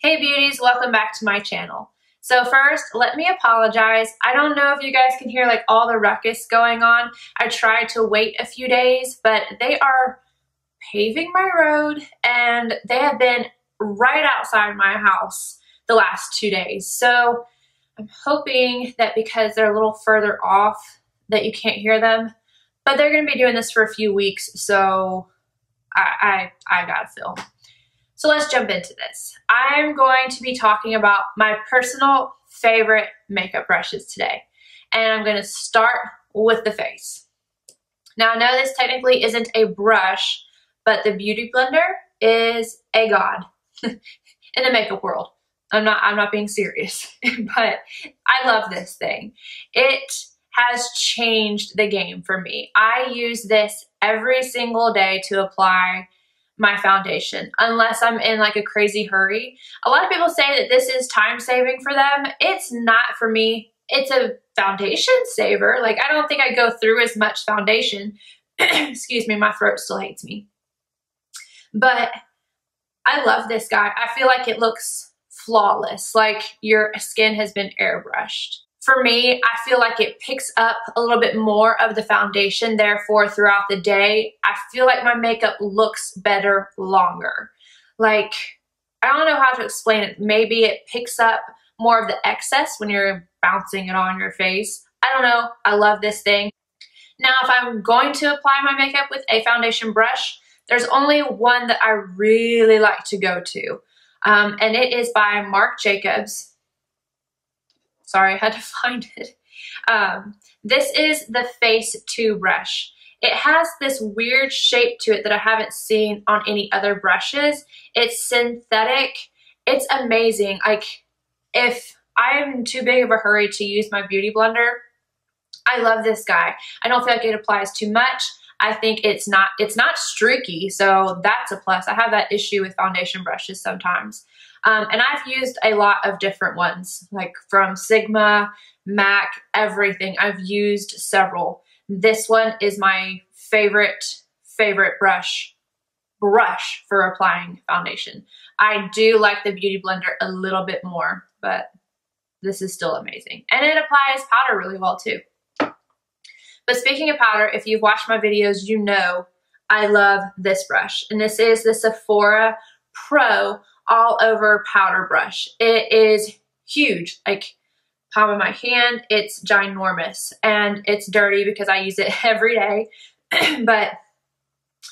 Hey beauties, welcome back to my channel. So first, let me apologize. I don't know if you guys can hear like all the ruckus going on. I tried to wait a few days, but they are paving my road and they have been right outside my house the last 2 days. So I'm hoping that because they're a little further off that you can't hear them, but they're gonna be doing this for a few weeks, so I gotta film. So let's jump into this. I'm going to be talking about my personal favorite makeup brushes today. And I'm going to start with the face. Now I know this technically isn't a brush, but the Beauty Blender is a god in the makeup world. I'm not being serious, but I love this thing. It has changed the game for me. I use this every single day to apply my foundation, unless I'm in like a crazy hurry. A lot of people say that this is time saving for them. It's not for me. It's a foundation saver. Like, I don't think I go through as much foundation. Excuse me, my throat still hates me. But I love this guy. I feel like it looks flawless, like your skin has been airbrushed. For me, I feel like it picks up a little bit more of the foundation, therefore throughout the day, I feel like my makeup looks better longer. Like, I don't know how to explain it. Maybe it picks up more of the excess when you're bouncing it on your face. I don't know. I love this thing. Now, if I'm going to apply my makeup with a foundation brush, there's only one that I really like to go to, and it is by Marc Jacobs. Sorry, I had to find it. This is the Face 2 brush. It has this weird shape to it that I haven't seen on any other brushes. It's synthetic. It's amazing. Like, if I'm too big of a hurry to use my Beauty Blender, I love this guy. I don't feel like it applies too much. I think it's not streaky, so that's a plus. I have that issue with foundation brushes sometimes. And I've used a lot of different ones, like from Sigma, MAC, everything. I've used several. This one is my favorite brush for applying foundation. I do like the Beauty Blender a little bit more, but this is still amazing. And it applies powder really well too. But speaking of powder, if you've watched my videos, you know I love this brush. And this is the Sephora Pro All Over Powder Brush. It is huge, like palm of my hand. It's ginormous and it's dirty because I use it every day. But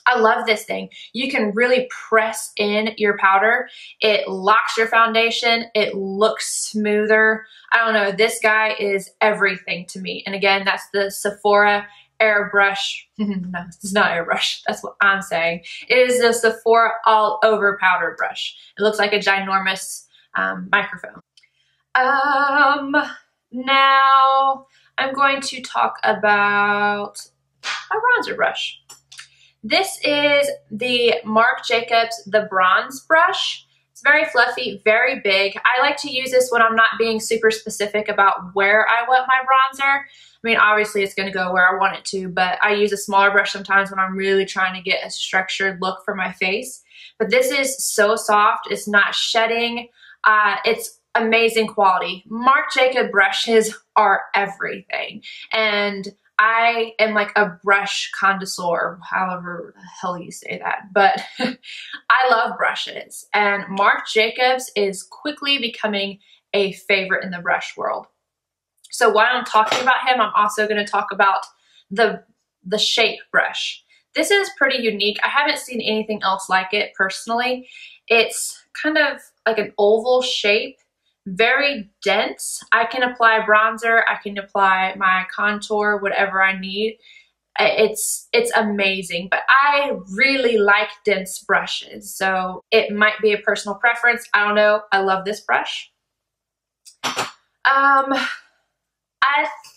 I love this thing. You can really press in your powder. It locks your foundation. It looks smoother. I don't know. This guy is everything to me. And again, that's the Sephora Airbrush. No, it's not airbrush. That's what I'm saying. It is the Sephora All Over Powder Brush. It looks like a ginormous microphone. Now I'm going to talk about a bronzer brush. This is the Marc Jacobs The Bronze Brush. It's very fluffy, very big. I like to use this when I'm not being super specific about where I want my bronzer. I mean, obviously it's gonna go where I want it to, but I use a smaller brush sometimes when I'm really trying to get a structured look for my face. But this is so soft, it's not shedding. It's amazing quality. Marc Jacobs brushes are everything. And I am like a brush connoisseur, however the hell you say that, but I love brushes, and Marc Jacobs is quickly becoming a favorite in the brush world. So while I'm talking about him, I'm also going to talk about the shape brush. This is pretty unique. I haven't seen anything else like it personally. It's kind of like an oval shape. Very dense. I can apply bronzer, I can apply my contour, whatever I need. It's amazing, but I really like dense brushes, so it might be a personal preference. I don't know. I love this brush. I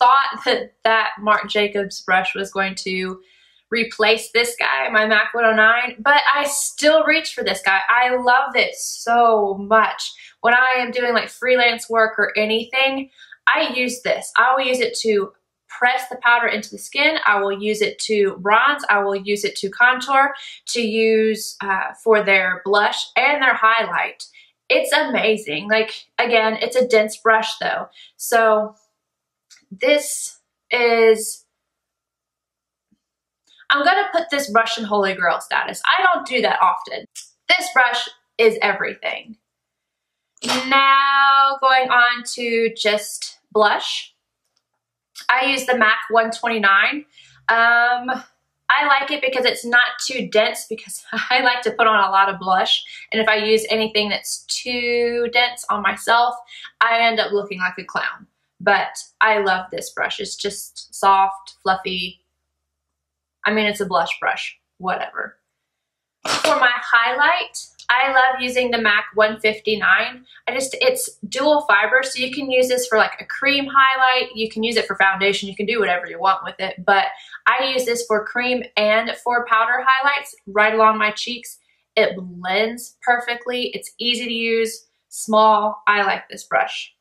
thought that Marc Jacobs brush was going to replace this guy, my MAC 109, but I still reach for this guy. I love it so much. When I am doing like freelance work or anything, I use this. I will use it to press the powder into the skin. I will use it to bronze. I will use it to contour, to use for their blush and their highlight. It's amazing. Like, again, it's a dense brush though. So this is, I'm gonna put this brush in Holy Grail status. I don't do that often. This brush is everything. Now going on to just blush. I use the MAC 129. I like it because it's not too dense, because I like to put on a lot of blush. And if I use anything that's too dense on myself, I end up looking like a clown. But I love this brush. It's just soft, fluffy. I mean, it's a blush brush, whatever. For my highlight, I love using the MAC 159. It's dual fiber, so you can use this for like a cream highlight. You can use it for foundation. You can do whatever you want with it. But I use this for cream and for powder highlights right along my cheeks. It blends perfectly. It's easy to use, small. I like this brush.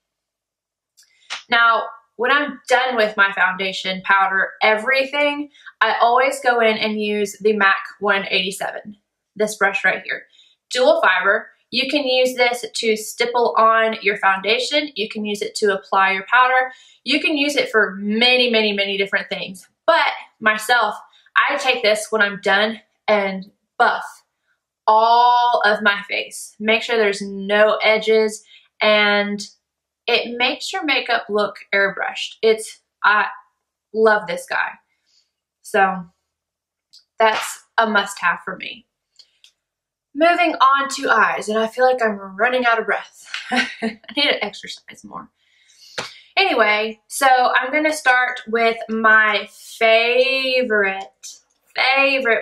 Now, when I'm done with my foundation, powder, everything, I always go in and use the MAC 187, this brush right here. Dual fiber. You can use this to stipple on your foundation. You can use it to apply your powder. You can use it for many, many, many different things. But myself, I take this when I'm done and buff all of my face. Make sure there's no edges, and it makes your makeup look airbrushed. I love this guy. So that's a must-have for me. Moving on to eyes, and I feel like I'm running out of breath. I need to exercise more. Anyway, so I'm gonna start with my favorite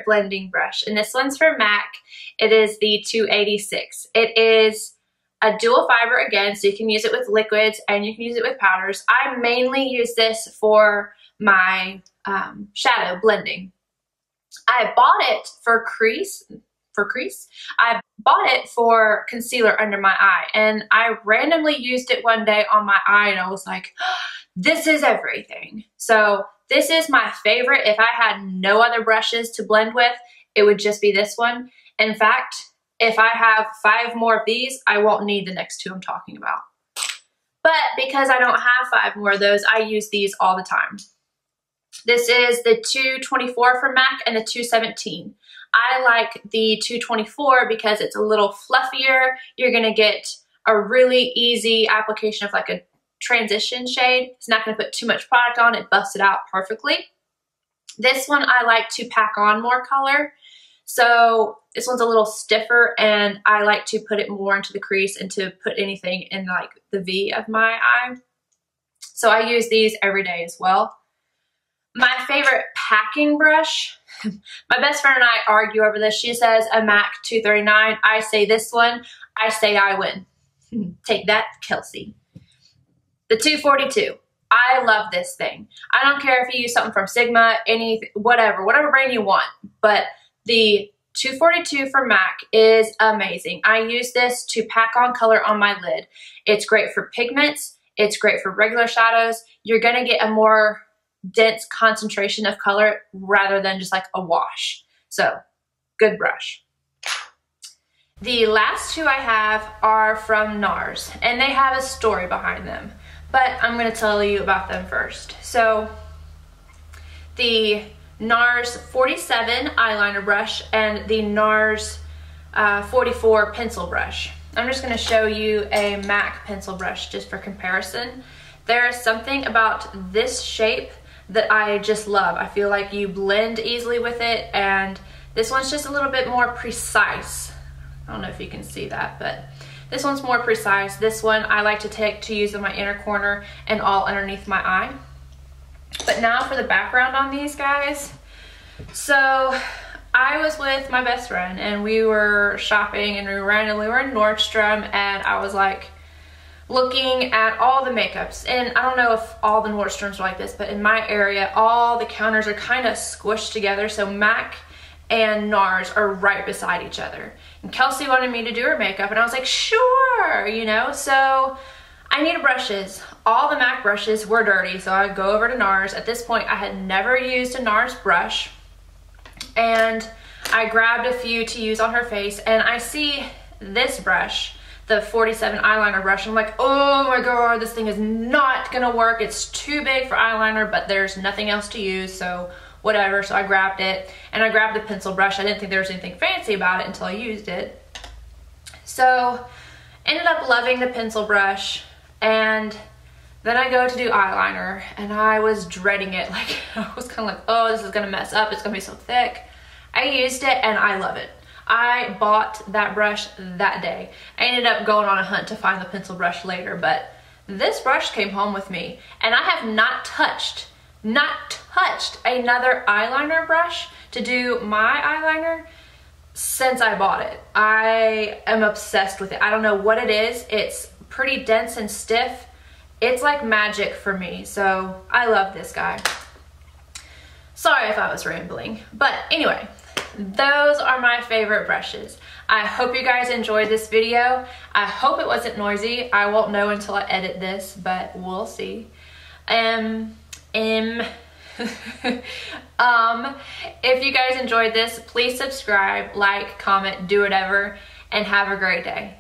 blending brush, and this one's for MAC. It is the 286. It is a dual fiber again, so you can use it with liquids and you can use it with powders. I mainly use this for my shadow blending. I bought it for crease. I bought it for concealer under my eye, and I randomly used it one day on my eye, and I was like, oh, this is everything. So this is my favorite. If I had no other brushes to blend with, it would just be this one. In fact, if I have 5 more of these, I won't need the next 2 I'm talking about. But because I don't have 5 more of those, I use these all the time. This is the 224 from MAC and the 217. I like the 224 because it's a little fluffier. You're gonna get a really easy application of like a transition shade. It's not gonna put too much product on, it buffs it out perfectly. This one I like to pack on more color. So this one's a little stiffer, and I like to put it more into the crease and to put anything in like the V of my eye. So I use these every day as well. My favorite packing brush, my best friend and I argue over this. She says a MAC 239. I say this one. I say I win. Take that, Kelsey. The 242. I love this thing. I don't care if you use something from Sigma, whatever brand you want, but the 242 from MAC is amazing. I use this to pack on color on my lid. It's great for pigments. It's great for regular shadows. You're gonna get a more dense concentration of color rather than just like a wash. So, good brush. The last 2 I have are from Nars, and they have a story behind them, but I'm going to tell you about them first. So, the Nars 47 eyeliner brush and the Nars 44 pencil brush. I'm just going to show you a MAC pencil brush just for comparison. There is something about this shape that I just love. I feel like you blend easily with it, and this one's just a little bit more precise. I don't know if you can see that, but this one's more precise. This one I like to use in my inner corner and all underneath my eye. But now for the background on these guys. So I was with my best friend and we were shopping, and we were in Nordstrom, and I was like looking at all the makeups. And I don't know if all the Nordstroms are like this, but in my area, all the counters are kind of squished together. So MAC and Nars are right beside each other. And Kelsey wanted me to do her makeup, and I was like, sure, you know. So I needed brushes. All the MAC brushes were dirty, so I go over to Nars. At this point, I had never used a Nars brush, and I grabbed a few to use on her face, and I see this brush the 47 eyeliner brush. I'm like, oh my god, this thing is not gonna work. It's too big for eyeliner, but there's nothing else to use, so whatever. So I grabbed it, and I grabbed the pencil brush. I didn't think there was anything fancy about it until I used it. So ended up loving the pencil brush, and then I go to do eyeliner, and I was dreading it. Like, I was kind of like, oh, this is gonna mess up. It's gonna be so thick. I used it, and I love it. I bought that brush that day. I ended up going on a hunt to find the pencil brush later, but this brush came home with me, and I have not touched another eyeliner brush to do my eyeliner since I bought it. I am obsessed with it. I don't know what it is. It's pretty dense and stiff. It's like magic for me, so I love this guy. Sorry if I was rambling, but anyway, those are my favorite brushes. I hope you guys enjoyed this video. I hope it wasn't noisy. I won't know until I edit this, but we'll see. If you guys enjoyed this, please subscribe, like, comment, do whatever, and have a great day.